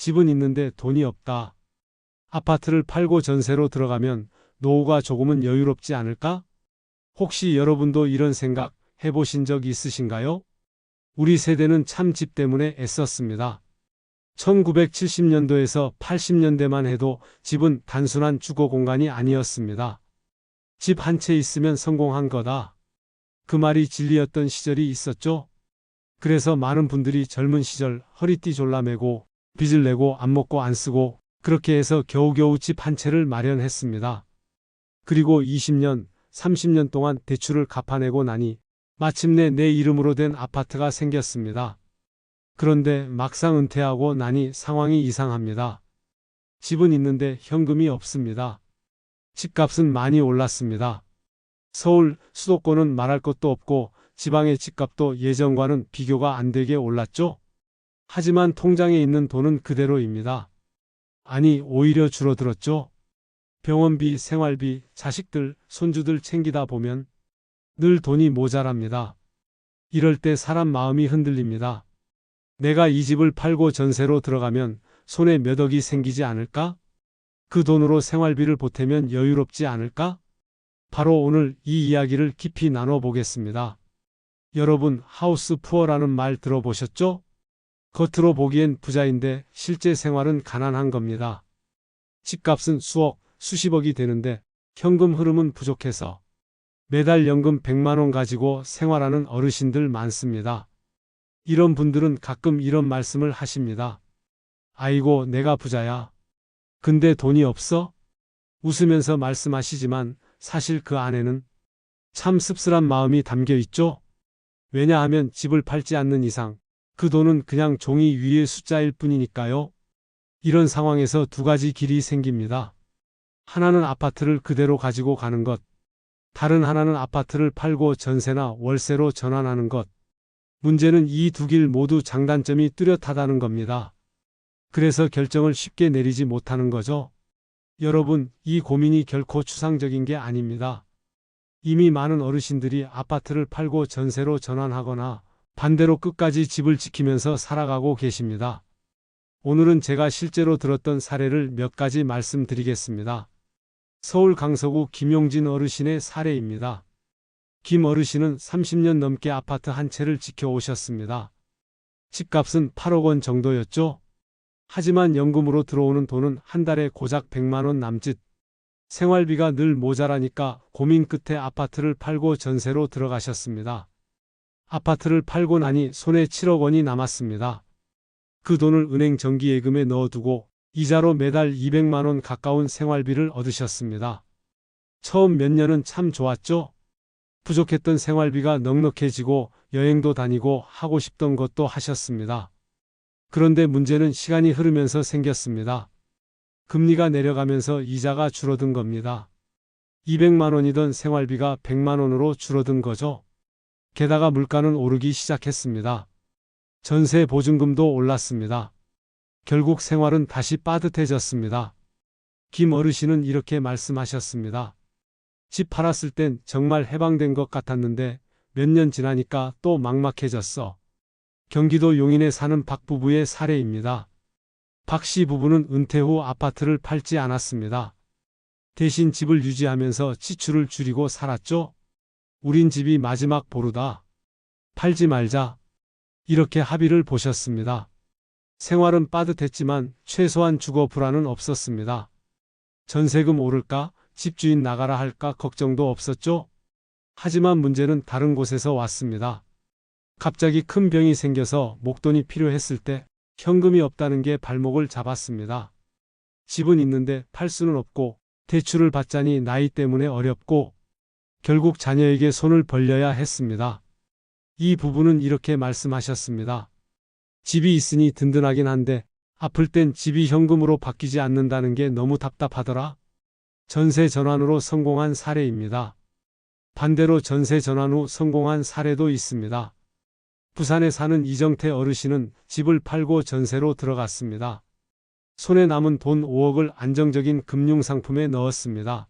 집은 있는데 돈이 없다. 아파트를 팔고 전세로 들어가면 노후가 조금은 여유롭지 않을까? 혹시 여러분도 이런 생각 해보신 적 있으신가요? 우리 세대는 참 집 때문에 애썼습니다. 1970년도에서 80년대만 해도 집은 단순한 주거 공간이 아니었습니다. 집 한 채 있으면 성공한 거다. 그 말이 진리였던 시절이 있었죠. 그래서 많은 분들이 젊은 시절 허리띠 졸라매고 빚을 내고 안 먹고 안 쓰고 그렇게 해서 겨우겨우 집 한 채를 마련했습니다. 그리고 20년, 30년 동안 대출을 갚아내고 나니 마침내 내 이름으로 된 아파트가 생겼습니다. 그런데 막상 은퇴하고 나니 상황이 이상합니다. 집은 있는데 현금이 없습니다. 집값은 많이 올랐습니다. 서울, 수도권은 말할 것도 없고 지방의 집값도 예전과는 비교가 안 되게 올랐죠. 하지만 통장에 있는 돈은 그대로입니다. 아니, 오히려 줄어들었죠. 병원비, 생활비, 자식들, 손주들 챙기다 보면 늘 돈이 모자랍니다. 이럴 때 사람 마음이 흔들립니다. 내가 이 집을 팔고 전세로 들어가면 손에 몇 억이 생기지 않을까? 그 돈으로 생활비를 보태면 여유롭지 않을까? 바로 오늘 이 이야기를 깊이 나눠보겠습니다. 여러분, 하우스 푸어라는 말 들어보셨죠? 겉으로 보기엔 부자인데 실제 생활은 가난한 겁니다. 집값은 수억, 수십억이 되는데 현금 흐름은 부족해서 매달 연금 100만 원 가지고 생활하는 어르신들 많습니다. 이런 분들은 가끔 이런 말씀을 하십니다. 아이고, 내가 부자야. 근데 돈이 없어? 웃으면서 말씀하시지만 사실 그 안에는 참 씁쓸한 마음이 담겨 있죠. 왜냐하면 집을 팔지 않는 이상 그 돈은 그냥 종이 위의 숫자일 뿐이니까요. 이런 상황에서 두 가지 길이 생깁니다. 하나는 아파트를 그대로 가지고 가는 것, 다른 하나는 아파트를 팔고 전세나 월세로 전환하는 것. 문제는 이 두 길 모두 장단점이 뚜렷하다는 겁니다. 그래서 결정을 쉽게 내리지 못하는 거죠. 여러분, 이 고민이 결코 추상적인 게 아닙니다. 이미 많은 어르신들이 아파트를 팔고 전세로 전환하거나 반대로 끝까지 집을 지키면서 살아가고 계십니다. 오늘은 제가 실제로 들었던 사례를 몇 가지 말씀드리겠습니다. 서울 강서구 김용진 어르신의 사례입니다. 김 어르신은 30년 넘게 아파트 한 채를 지켜오셨습니다. 집값은 8억 원 정도였죠. 하지만 연금으로 들어오는 돈은 한 달에 고작 100만 원 남짓. 생활비가 늘 모자라니까 고민 끝에 아파트를 팔고 전세로 들어가셨습니다. 아파트를 팔고 나니 손에 7억 원이 남았습니다. 그 돈을 은행 정기예금에 넣어두고 이자로 매달 200만 원 가까운 생활비를 얻으셨습니다. 처음 몇 년은 참 좋았죠. 부족했던 생활비가 넉넉해지고 여행도 다니고 하고 싶던 것도 하셨습니다. 그런데 문제는 시간이 흐르면서 생겼습니다. 금리가 내려가면서 이자가 줄어든 겁니다. 200만 원이던 생활비가 100만 원으로 줄어든 거죠. 게다가 물가는 오르기 시작했습니다. 전세 보증금도 올랐습니다. 결국 생활은 다시 빠듯해졌습니다. 김 어르신은 이렇게 말씀하셨습니다. 집 팔았을 땐 정말 해방된 것 같았는데 몇 년 지나니까 또 막막해졌어. 경기도 용인에 사는 박 부부의 사례입니다. 박 씨 부부는 은퇴 후 아파트를 팔지 않았습니다. 대신 집을 유지하면서 지출을 줄이고 살았죠. 우린 집이 마지막 보루다. 팔지 말자. 이렇게 합의를 보셨습니다. 생활은 빠듯했지만 최소한 주거 불안은 없었습니다. 전세금 오를까, 집주인 나가라 할까 걱정도 없었죠. 하지만 문제는 다른 곳에서 왔습니다. 갑자기 큰 병이 생겨서 목돈이 필요했을 때 현금이 없다는 게 발목을 잡았습니다. 집은 있는데 팔 수는 없고 대출을 받자니 나이 때문에 어렵고 결국 자녀에게 손을 벌려야 했습니다. 이 부부는 이렇게 말씀하셨습니다. 집이 있으니 든든하긴 한데 아플 땐 집이 현금으로 바뀌지 않는다는 게 너무 답답하더라. 전세 전환으로 성공한 사례입니다. 반대로 전세 전환 후 성공한 사례도 있습니다. 부산에 사는 이정태 어르신은 집을 팔고 전세로 들어갔습니다. 손에 남은 돈 5억을 안정적인 금융상품에 넣었습니다.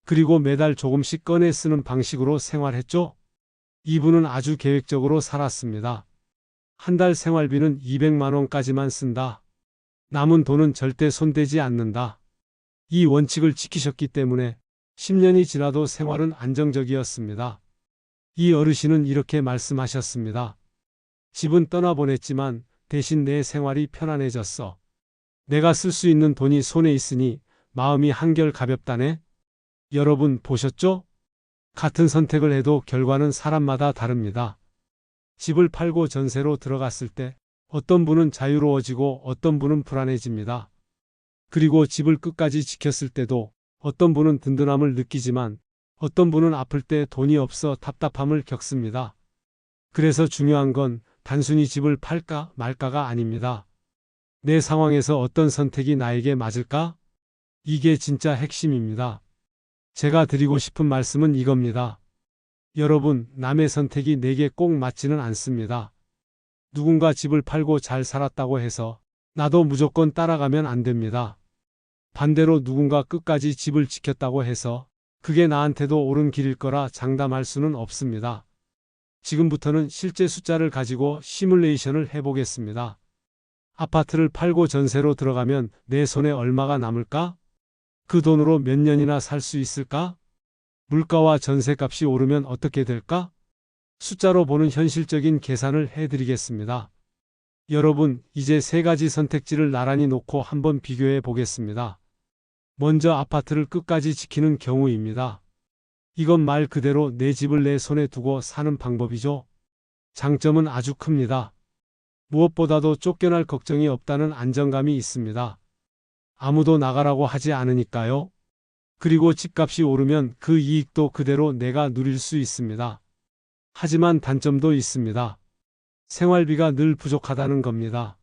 그리고 매달 조금씩 꺼내 쓰는 방식으로 생활했죠. 이분은 아주 계획적으로 살았습니다. 한 달 생활비는 200만 원까지만 쓴다. 남은 돈은 절대 손대지 않는다. 이 원칙을 지키셨기 때문에 10년이 지나도 생활은 안정적이었습니다. 이 어르신은 이렇게 말씀하셨습니다. 집은 떠나보냈지만 대신 내 생활이 편안해졌어. 내가 쓸 수 있는 돈이 손에 있으니 마음이 한결 가볍다네. 여러분 보셨죠? 같은 선택을 해도 결과는 사람마다 다릅니다. 집을 팔고 전세로 들어갔을 때 어떤 분은 자유로워지고 어떤 분은 불안해집니다. 그리고 집을 끝까지 지켰을 때도 어떤 분은 든든함을 느끼지만 어떤 분은 아플 때 돈이 없어 답답함을 겪습니다. 그래서 중요한 건 단순히 집을 팔까 말까가 아닙니다. 내 상황에서 어떤 선택이 나에게 맞을까? 이게 진짜 핵심입니다. 제가 드리고 싶은 말씀은 이겁니다. 여러분, 남의 선택이 내게 꼭 맞지는 않습니다. 누군가 집을 팔고 잘 살았다고 해서 나도 무조건 따라가면 안 됩니다. 반대로 누군가 끝까지 집을 지켰다고 해서 그게 나한테도 옳은 길일 거라 장담할 수는 없습니다. 지금부터는 실제 숫자를 가지고 시뮬레이션을 해보겠습니다. 아파트를 팔고 전세로 들어가면 내 손에 얼마가 남을까? 그 돈으로 몇 년이나 살 수 있을까? 물가와 전세값이 오르면 어떻게 될까? 숫자로 보는 현실적인 계산을 해드리겠습니다. 여러분, 이제 세 가지 선택지를 나란히 놓고 한번 비교해 보겠습니다. 먼저 아파트를 끝까지 지키는 경우입니다. 이건 말 그대로 내 집을 내 손에 두고 사는 방법이죠. 장점은 아주 큽니다. 무엇보다도 쫓겨날 걱정이 없다는 안정감이 있습니다. 아무도 나가라고 하지 않으니까요. 그리고 집값이 오르면 그 이익도 그대로 내가 누릴 수 있습니다. 하지만 단점도 있습니다. 생활비가 늘 부족하다는 겁니다.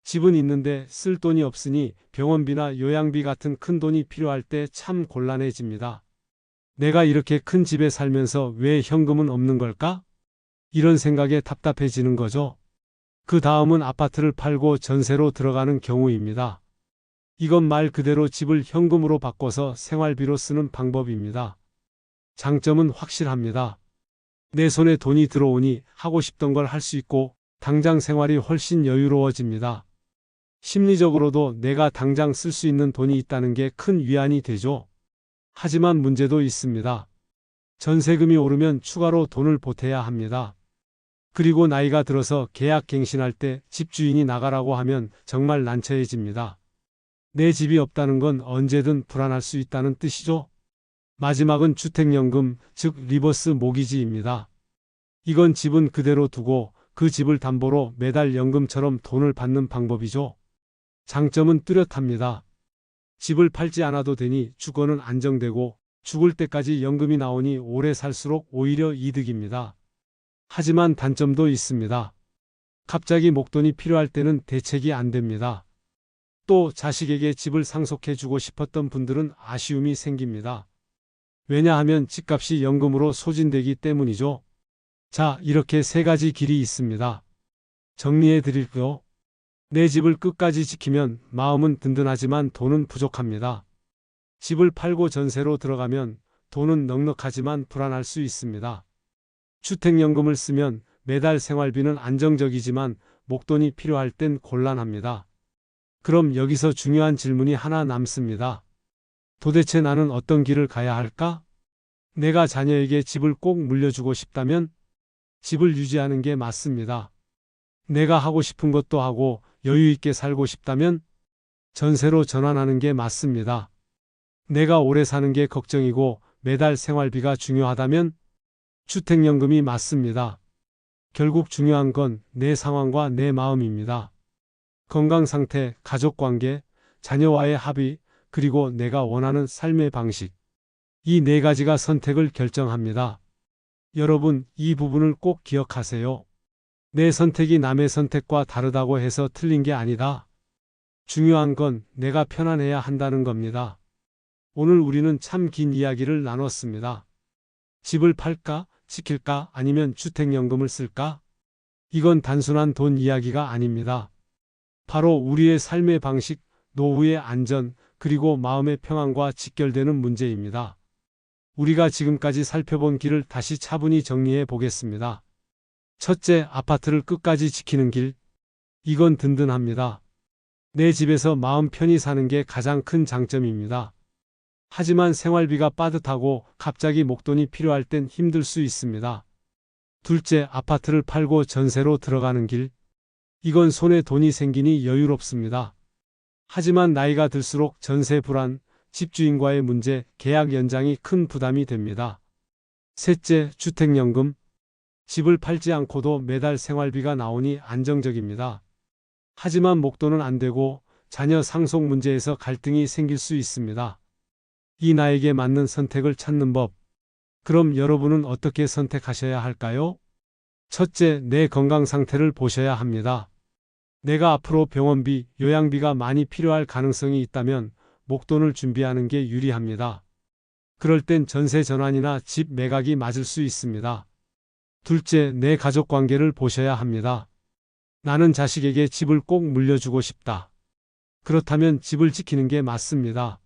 집은 있는데 쓸 돈이 없으니 병원비나 요양비 같은 큰 돈이 필요할 때 참 곤란해집니다. 내가 이렇게 큰 집에 살면서 왜 현금은 없는 걸까? 이런 생각에 답답해지는 거죠. 그 다음은 아파트를 팔고 전세로 들어가는 경우입니다. 이건 말 그대로 집을 현금으로 바꿔서 생활비로 쓰는 방법입니다. 장점은 확실합니다. 내 손에 돈이 들어오니 하고 싶던 걸 할 수 있고 당장 생활이 훨씬 여유로워집니다. 심리적으로도 내가 당장 쓸 수 있는 돈이 있다는 게 큰 위안이 되죠. 하지만 문제도 있습니다. 전세금이 오르면 추가로 돈을 보태야 합니다. 그리고 나이가 들어서 계약 갱신할 때 집주인이 나가라고 하면 정말 난처해집니다. 내 집이 없다는 건 언제든 불안할 수 있다는 뜻이죠. 마지막은 주택연금, 즉 리버스 모기지입니다. 이건 집은 그대로 두고 그 집을 담보로 매달 연금처럼 돈을 받는 방법이죠. 장점은 뚜렷합니다. 집을 팔지 않아도 되니 주거는 안정되고 죽을 때까지 연금이 나오니 오래 살수록 오히려 이득입니다. 하지만 단점도 있습니다. 갑자기 목돈이 필요할 때는 대책이 안 됩니다. 또 자식에게 집을 상속해 주고 싶었던 분들은 아쉬움이 생깁니다. 왜냐하면 집값이 연금으로 소진되기 때문이죠. 자, 이렇게 세 가지 길이 있습니다. 정리해 드릴게요. 내 집을 끝까지 지키면 마음은 든든하지만 돈은 부족합니다. 집을 팔고 전세로 들어가면 돈은 넉넉하지만 불안할 수 있습니다. 주택연금을 쓰면 매달 생활비는 안정적이지만 목돈이 필요할 땐 곤란합니다. 그럼 여기서 중요한 질문이 하나 남습니다. 도대체 나는 어떤 길을 가야 할까? 내가 자녀에게 집을 꼭 물려주고 싶다면 집을 유지하는 게 맞습니다. 내가 하고 싶은 것도 하고 여유 있게 살고 싶다면 전세로 전환하는 게 맞습니다. 내가 오래 사는 게 걱정이고 매달 생활비가 중요하다면 주택연금이 맞습니다. 결국 중요한 건 내 상황과 내 마음입니다. 건강 상태, 가족 관계, 자녀와의 합의, 그리고 내가 원하는 삶의 방식. 이 네 가지가 선택을 결정합니다. 여러분, 이 부분을 꼭 기억하세요. 내 선택이 남의 선택과 다르다고 해서 틀린 게 아니다. 중요한 건 내가 편안해야 한다는 겁니다. 오늘 우리는 참 긴 이야기를 나눴습니다. 집을 팔까, 지킬까, 아니면 주택연금을 쓸까? 이건 단순한 돈 이야기가 아닙니다. 바로 우리의 삶의 방식, 노후의 안전, 그리고 마음의 평안과 직결되는 문제입니다. 우리가 지금까지 살펴본 길을 다시 차분히 정리해 보겠습니다. 첫째, 아파트를 끝까지 지키는 길. 이건 든든합니다. 내 집에서 마음 편히 사는 게 가장 큰 장점입니다. 하지만 생활비가 빠듯하고 갑자기 목돈이 필요할 땐 힘들 수 있습니다. 둘째, 아파트를 팔고 전세로 들어가는 길. 이건 손에 돈이 생기니 여유롭습니다. 하지만 나이가 들수록 전세 불안, 집주인과의 문제, 계약 연장이 큰 부담이 됩니다. 셋째, 주택연금. 집을 팔지 않고도 매달 생활비가 나오니 안정적입니다. 하지만 목돈은 안 되고 자녀 상속 문제에서 갈등이 생길 수 있습니다. 이 나에게 맞는 선택을 찾는 법. 그럼 여러분은 어떻게 선택하셔야 할까요? 첫째, 내 건강 상태를 보셔야 합니다. 내가 앞으로 병원비, 요양비가 많이 필요할 가능성이 있다면 목돈을 준비하는 게 유리합니다. 그럴 땐 전세 전환이나 집 매각이 맞을 수 있습니다. 둘째, 내 가족 관계를 보셔야 합니다. 나는 자식에게 집을 꼭 물려주고 싶다. 그렇다면 집을 지키는 게 맞습니다.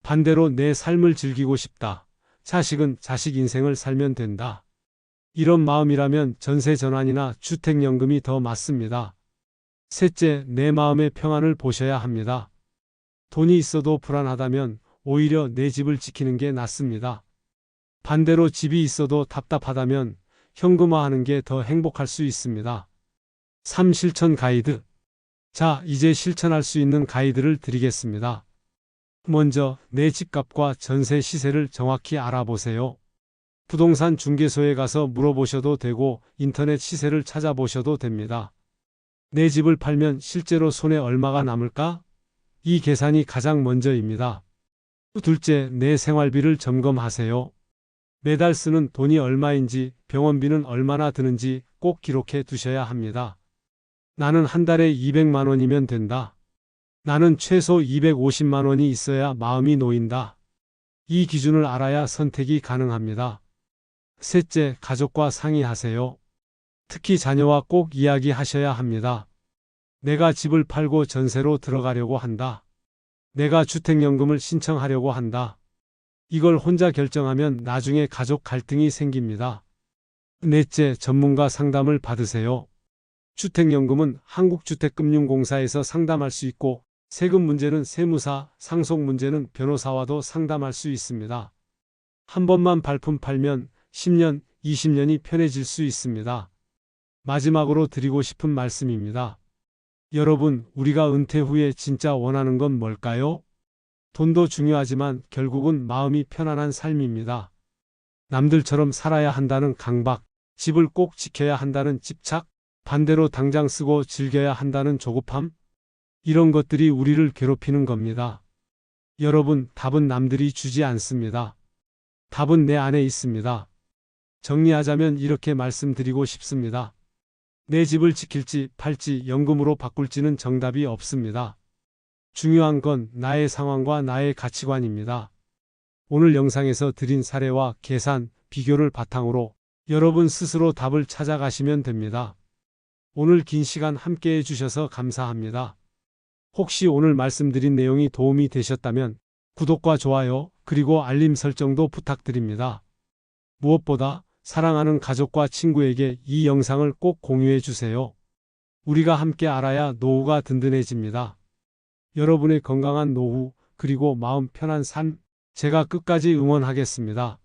반대로 내 삶을 즐기고 싶다. 자식은 자식 인생을 살면 된다. 이런 마음이라면 전세 전환이나 주택연금이 더 맞습니다. 셋째, 내 마음의 평안을 보셔야 합니다. 돈이 있어도 불안하다면 오히려 내 집을 지키는 게 낫습니다. 반대로 집이 있어도 답답하다면 현금화하는 게 더 행복할 수 있습니다. 3. 실천 가이드. 자, 이제 실천할 수 있는 가이드를 드리겠습니다. 먼저 내 집값과 전세 시세를 정확히 알아보세요. 부동산 중개소에 가서 물어보셔도 되고 인터넷 시세를 찾아보셔도 됩니다. 내 집을 팔면 실제로 손에 얼마가 남을까? 이 계산이 가장 먼저입니다. 둘째, 내 생활비를 점검하세요. 매달 쓰는 돈이 얼마인지, 병원비는 얼마나 드는지 꼭 기록해 두셔야 합니다. 나는 한 달에 200만 원이면 된다. 나는 최소 250만 원이 있어야 마음이 놓인다. 이 기준을 알아야 선택이 가능합니다. 셋째, 가족과 상의하세요. 특히 자녀와 꼭 이야기하셔야 합니다. 내가 집을 팔고 전세로 들어가려고 한다. 내가 주택연금을 신청하려고 한다. 이걸 혼자 결정하면 나중에 가족 갈등이 생깁니다. 넷째, 전문가 상담을 받으세요. 주택연금은 한국주택금융공사에서 상담할 수 있고 세금 문제는 세무사, 상속 문제는 변호사와도 상담할 수 있습니다. 한 번만 발품 팔면 10년, 20년이 편해질 수 있습니다. 마지막으로 드리고 싶은 말씀입니다. 여러분, 우리가 은퇴 후에 진짜 원하는 건 뭘까요? 돈도 중요하지만 결국은 마음이 편안한 삶입니다. 남들처럼 살아야 한다는 강박, 집을 꼭 지켜야 한다는 집착, 반대로 당장 쓰고 즐겨야 한다는 조급함? 이런 것들이 우리를 괴롭히는 겁니다. 여러분, 답은 남들이 주지 않습니다. 답은 내 안에 있습니다. 정리하자면 이렇게 말씀드리고 싶습니다. 내 집을 지킬지 팔지 연금으로 바꿀지는 정답이 없습니다. 중요한 건 나의 상황과 나의 가치관입니다. 오늘 영상에서 드린 사례와 계산, 비교를 바탕으로 여러분 스스로 답을 찾아가시면 됩니다. 오늘 긴 시간 함께 해주셔서 감사합니다. 혹시 오늘 말씀드린 내용이 도움이 되셨다면 구독과 좋아요, 그리고 알림 설정도 부탁드립니다. 무엇보다 사랑하는 가족과 친구에게 이 영상을 꼭 공유해 주세요. 우리가 함께 알아야 노후가 든든해집니다. 여러분의 건강한 노후, 그리고 마음 편한 삶, 제가 끝까지 응원하겠습니다.